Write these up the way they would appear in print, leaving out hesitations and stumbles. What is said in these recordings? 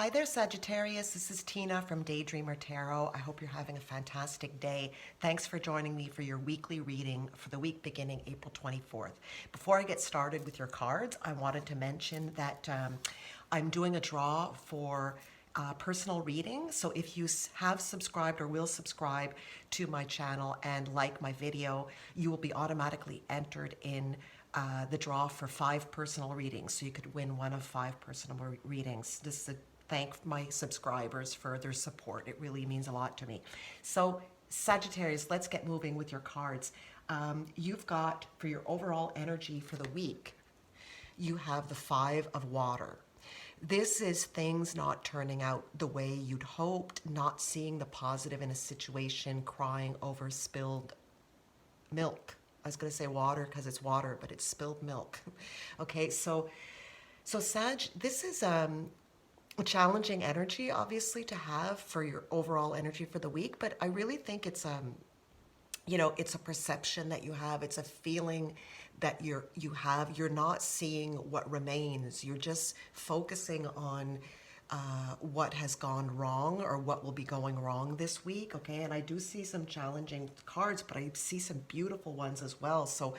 Hi there, Sagittarius. This is Tina from Daydreamer Tarot. I hope you're having a fantastic day. Thanks for joining me for your weekly reading for the week beginning April 24th. Before I get started with your cards, I wanted to mention that I'm doing a draw for personal reading. So if you have subscribed or will subscribe to my channel and like my video, you will be automatically entered in the draw for 5 personal readings. So you could win one of 5 personal readings. This is a thank my subscribers for their support. It really means a lot to me. So Sagittarius, let's get moving with your cards. You've got, for your overall energy for the week, you have the 5 of water. This is things not turning out the way you'd hoped, not seeing the positive in a situation, crying over spilled milk. I was going to say water because it's water, but it's spilled milk. Okay, so Sag, this is a challenging energy, obviously, to have for your overall energy for the week, but I really think it's it's a perception that you have. It's a feeling that you're not seeing what remains. You're just focusing on what has gone wrong or what will be going wrong this week. Okay, and I do see some challenging cards, but I see some beautiful ones as well. So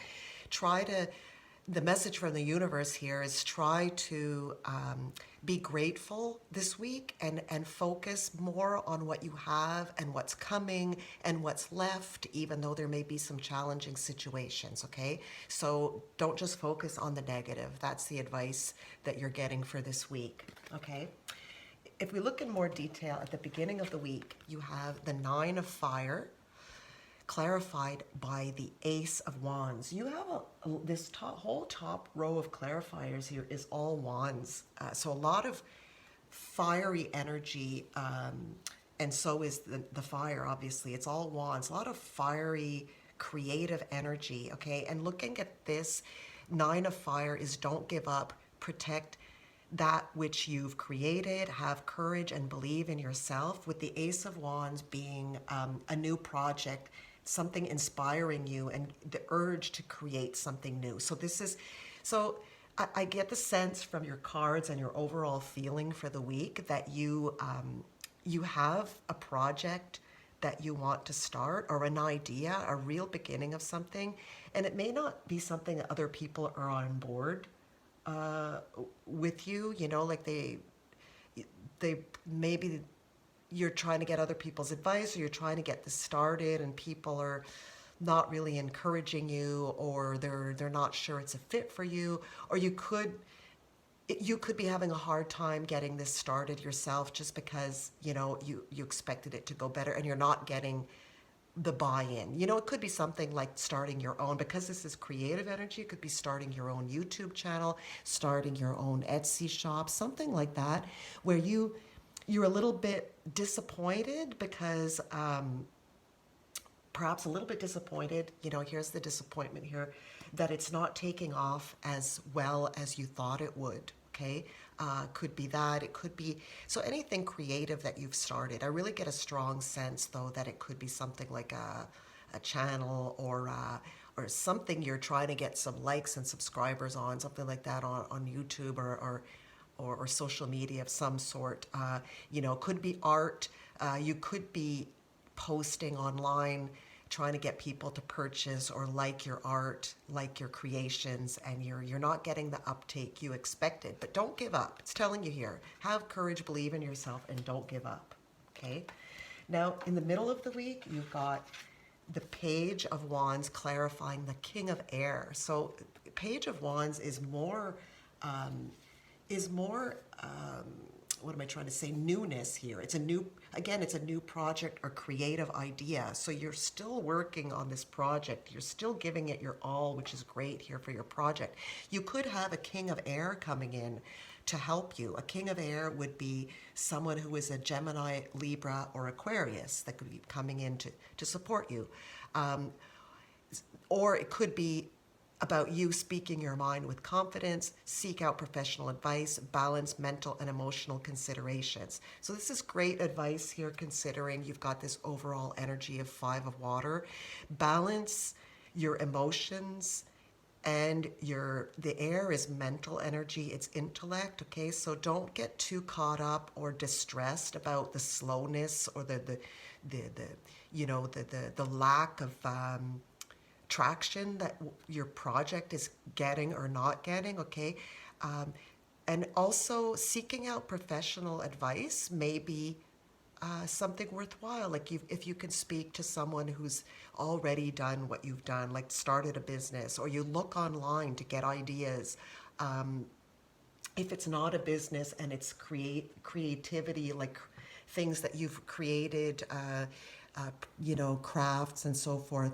the message from the universe here is try to be grateful this week and focus more on what you have and what's coming and what's left, even though there may be some challenging situations, okay? So don't just focus on the negative. That's the advice that you're getting for this week, okay? If we look in more detail at the beginning of the week, you have the 9 of fire, clarified by the Ace of Wands. You have this whole top row of clarifiers here is all wands. So a lot of fiery energy, and so is the fire, obviously. It's all wands. A lot of fiery, creative energy, okay? And looking at this 9 of fire is don't give up, protect that which you've created, have courage and believe in yourself, with the Ace of Wands being a new project, something inspiring you and the urge to create something new. So I get the sense from your cards and your overall feeling for the week that you have a project that you want to start, or an idea, a real beginning of something, and it may not be something that other people are on board with you, like they maybe you're trying to get other people's advice, or you're trying to get this started and people are not really encouraging you, or they're not sure it's a fit for you, or you could be having a hard time getting this started yourself just because you expected it to go better and you're not getting the buy-in. It could be something like starting your own, because this is creative energy. It could be starting your own YouTube channel, starting your own Etsy shop, something like that, where you're a little bit disappointed because perhaps a little bit disappointed, here's the disappointment here, that it's not taking off as well as you thought it would, okay? Could be that, it could be, so anything creative that you've started. I really get a strong sense, though, that it could be something like a channel or something you're trying to get some likes and subscribers on, something like that on YouTube or social media of some sort. Could be art. You could be posting online, trying to get people to purchase or like your art, like your creations, and you're not getting the uptake you expected. But don't give up. It's telling you here. Have courage, believe in yourself, and don't give up. Okay? Now, in the middle of the week, you've got the Page of Wands clarifying the King of Air. So Page of Wands is more what am I trying to say, newness here. It's a new project or creative idea. So you're still working on this project. You're still giving it your all, which is great here for your project. You could have a King of Air coming in to help you. A King of Air would be someone who is a Gemini, Libra, or Aquarius that could be coming in to support you. Or it could be about you speaking your mind with confidence, seek out professional advice, balance mental and emotional considerations. So this is great advice here, considering you've got this overall energy of 5 of water. Balance your emotions and the air is mental energy, it's intellect, okay? So don't get too caught up or distressed about the slowness or the the lack of traction that your project is getting or not getting, okay? And also seeking out professional advice may be something worthwhile. Like if you can speak to someone who's already done what you've done, like started a business, or you look online to get ideas. If it's not a business and it's creativity, like things that you've created, crafts and so forth.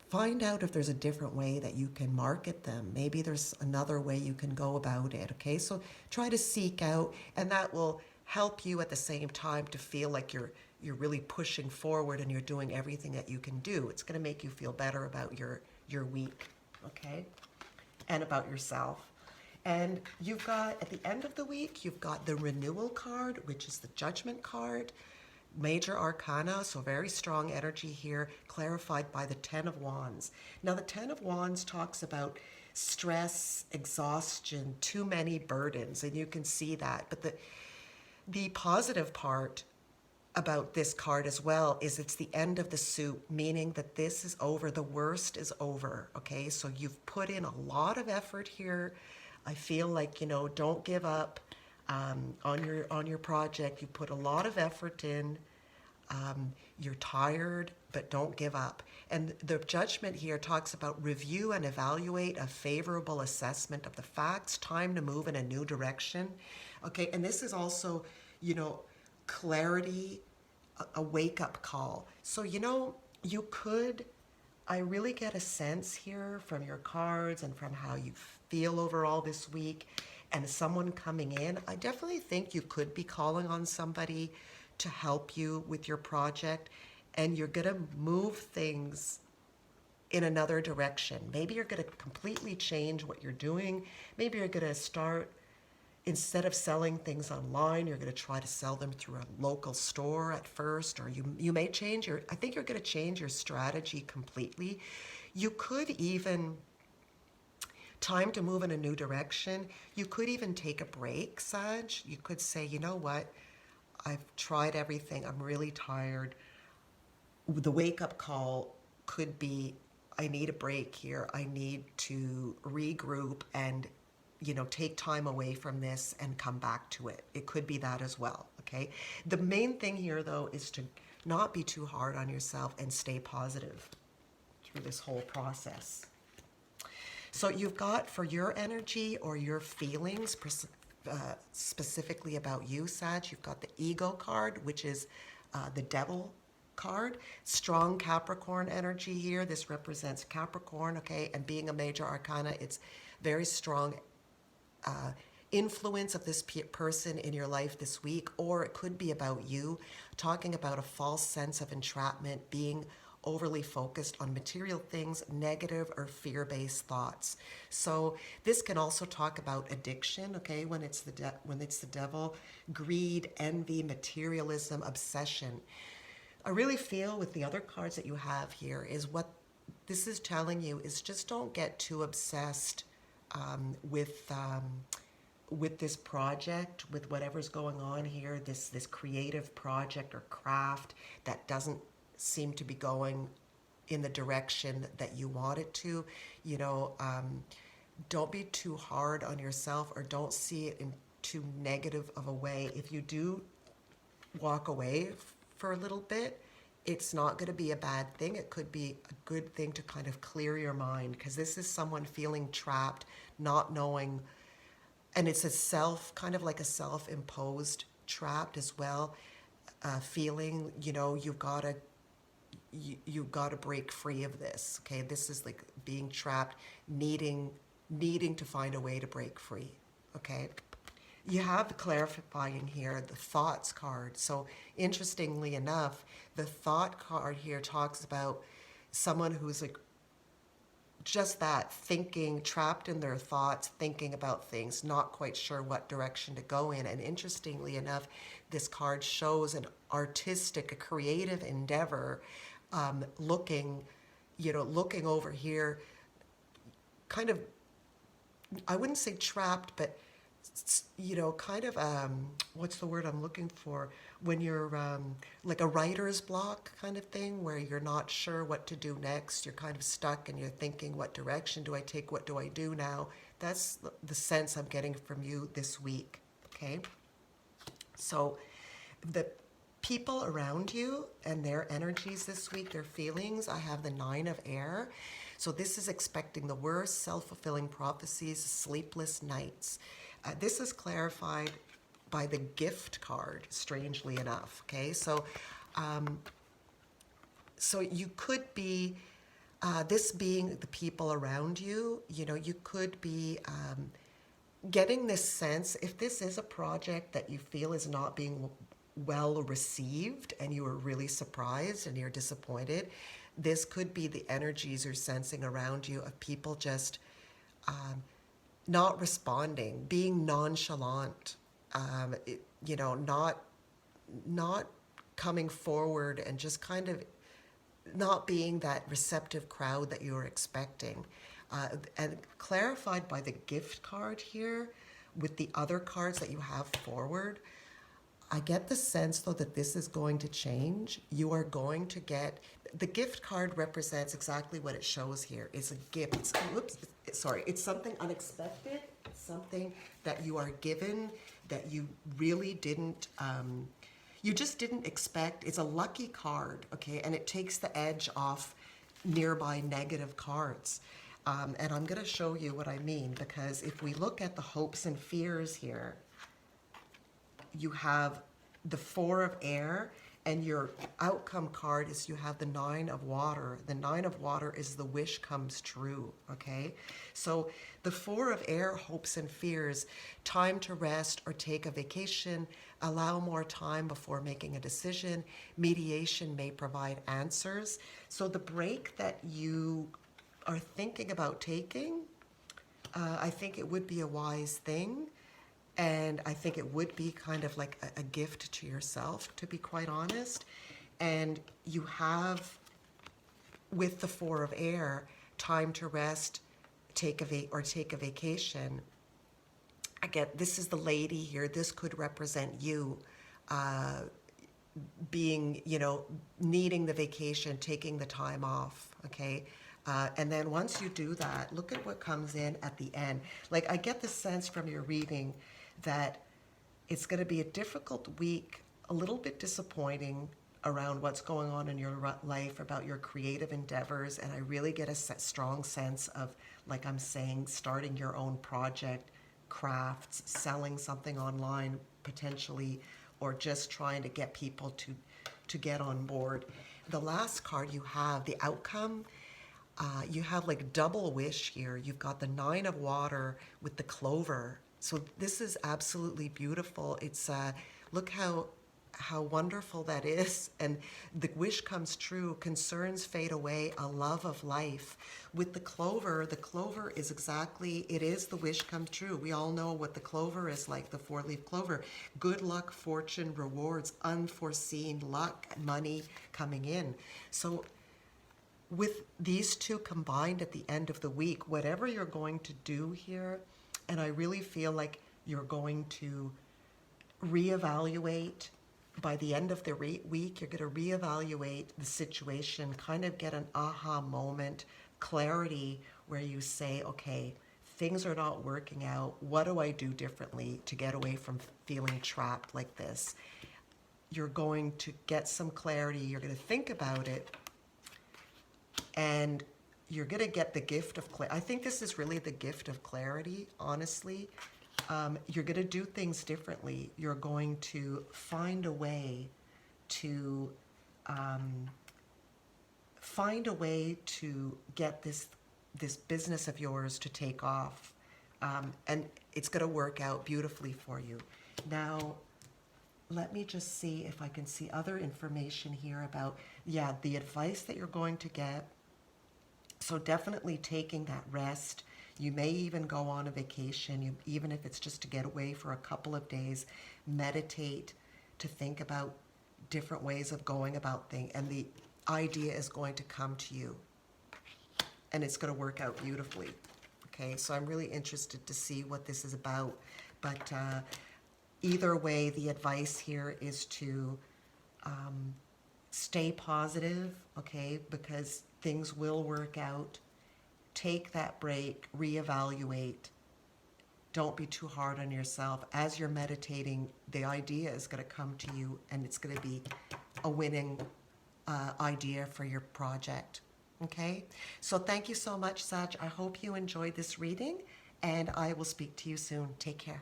Find out if there's a different way that you can market them. Maybe there's another way you can go about it. Okay, so try to seek out, and that will help you at the same time to feel like you're really pushing forward and you're doing everything that you can do. It's going to make you feel better about your week, okay, and about yourself. And you've got, at the end of the week, you've got the renewal card, which is the judgment card, major arcana, so very strong energy here, clarified by the 10 of Wands. Now, the 10 of Wands talks about stress, exhaustion, too many burdens, and you can see that. But the positive part about this card as well is it's the end of the soup, meaning that this is over, the worst is over, okay? So you've put in a lot of effort here. I feel like, don't give up on your project. You put a lot of effort in. You're tired, but don't give up. And the judgment here talks about review and evaluate a favorable assessment of the facts, time to move in a new direction. Okay, and this is also, clarity, a wake-up call. So, you could, I really get a sense here from your cards and from how you feel overall this week and someone coming in. I definitely think you could be calling on somebody to help you with your project, and you're going to move things in another direction. Maybe you're going to completely change what you're doing. Maybe you're going to start, instead of selling things online, you're going to try to sell them through a local store at first, or you may change I think you're going to change your strategy completely. You could even, time to move in a new direction, you could even take a break, Sag. You could say, you know what, I've tried everything, I'm really tired. The wake-up call could be, I need a break here, I need to regroup and take time away from this and come back to it. It could be that as well, okay? The main thing here, though, is to not be too hard on yourself and stay positive through this whole process. So you've got, for your energy or your feelings, specifically about you, Sag, you've got the ego card, which is the devil card. Strong Capricorn energy here. This represents Capricorn, okay? And being a major arcana, it's very strong influence of this person in your life this week, or it could be about you, talking about a false sense of entrapment, being overly focused on material things, negative or fear-based thoughts. So this can also talk about addiction, okay, when it's the devil, greed, envy, materialism, obsession. I really feel with the other cards that you have here is what this is telling you is just don't get too obsessed with this project, with whatever's going on here, this creative project or craft that doesn't seem to be going in the direction that you want it to. Don't be too hard on yourself, or don't see it in too negative of a way. If you do walk away for a little bit, it's not going to be a bad thing. It could be a good thing to kind of clear your mind, because this is someone feeling trapped, not knowing, and it's kind of like a self-imposed trapped as well, feeling, you've got to break free of this, okay? This is like being trapped, needing to find a way to break free, okay? You have the clarifying here, the thoughts card. So interestingly enough, the thought card here talks about someone who's like just that, thinking, trapped in their thoughts, thinking about things, not quite sure what direction to go in. And interestingly enough, this card shows an artistic, a creative endeavor, looking over here, kind of, I wouldn't say trapped, but kind of, what's the word I'm looking for? When you're like a writer's block kind of thing, where you're not sure what to do next. You're kind of stuck and you're thinking, what direction do I take? What do I do now? That's the sense I'm getting from you this week, okay? So the people around you and their energies this week, their feelings, I have the 9 of air. So this is expecting the worst, self-fulfilling prophecies, sleepless nights. This is clarified by the gift card, strangely enough, okay? So you could be, this being the people around you, you could be getting this sense, if this is a project that you feel is not being well received and you are really surprised and you're disappointed, this could be the energies you're sensing around you of people just not responding, being nonchalant, not coming forward and just kind of not being that receptive crowd that you were expecting. And clarified by the gift card here with the other cards that you have forward, I get the sense, though, that this is going to change. You are going to get, the gift card represents exactly what it shows here. It's a gift. It's something unexpected, something that you are given that you really didn't, you just didn't expect. It's a lucky card, okay? And it takes the edge off nearby negative cards. And I'm going to show you what I mean, because if we look at the hopes and fears here, you have the 4 of air, and your outcome card is you have the 9 of water. The 9 of water is the wish comes true, okay? So the 4 of air, hopes and fears, time to rest or take a vacation, allow more time before making a decision, mediation may provide answers. So the break that you are thinking about taking, I think it would be a wise thing. And I think it would be kind of like a gift to yourself, to be quite honest. And you have, with the 4 of air, time to rest, take a vacation. Again, this is the lady here. This could represent you being, needing the vacation, taking the time off, okay? And then once you do that, look at what comes in at the end. Like, I get the sense from your reading that it's going to be a difficult week, a little bit disappointing around what's going on in your life, about your creative endeavors. And I really get a strong sense of, like I'm saying, starting your own project, crafts, selling something online potentially, or just trying to get people to get on board. The last card you have, the outcome, you have like double wish here. You've got the 9 of water with the clover. So this is absolutely beautiful. It's look how wonderful that is. And the wish comes true, concerns fade away, a love of life. With the clover is exactly, it is the wish come true. We all know what the clover is like, the 4-leaf clover. Good luck, fortune, rewards, unforeseen luck, money coming in. So with these two combined at the end of the week, whatever you're going to do here, and I really feel like you're going to reevaluate by the end of the week, you're going to reevaluate the situation, kind of get an aha moment, clarity, where you say, okay, things are not working out. What do I do differently to get away from feeling trapped like this? You're going to get some clarity. You're going to think about it. And you're going to get the gift of clarity. I think this is really the gift of clarity, honestly. You're going to do things differently. You're going to find a way to get this business of yours to take off. And it's going to work out beautifully for you. Now, let me just see if I can see other information here about, the advice that you're going to get. So definitely taking that rest. You may even go on a vacation, even if it's just to get away for a couple of days. Meditate, to think about different ways of going about things. And the idea is going to come to you. And it's going to work out beautifully. Okay, so I'm really interested to see what this is about. But either way, the advice here is to stay positive, okay, because things will work out. Take that break, reevaluate. Don't be too hard on yourself. As you're meditating, the idea is going to come to you, and it's going to be a winning idea for your project. Okay? So thank you so much, Saj. I hope you enjoyed this reading, and I will speak to you soon. Take care.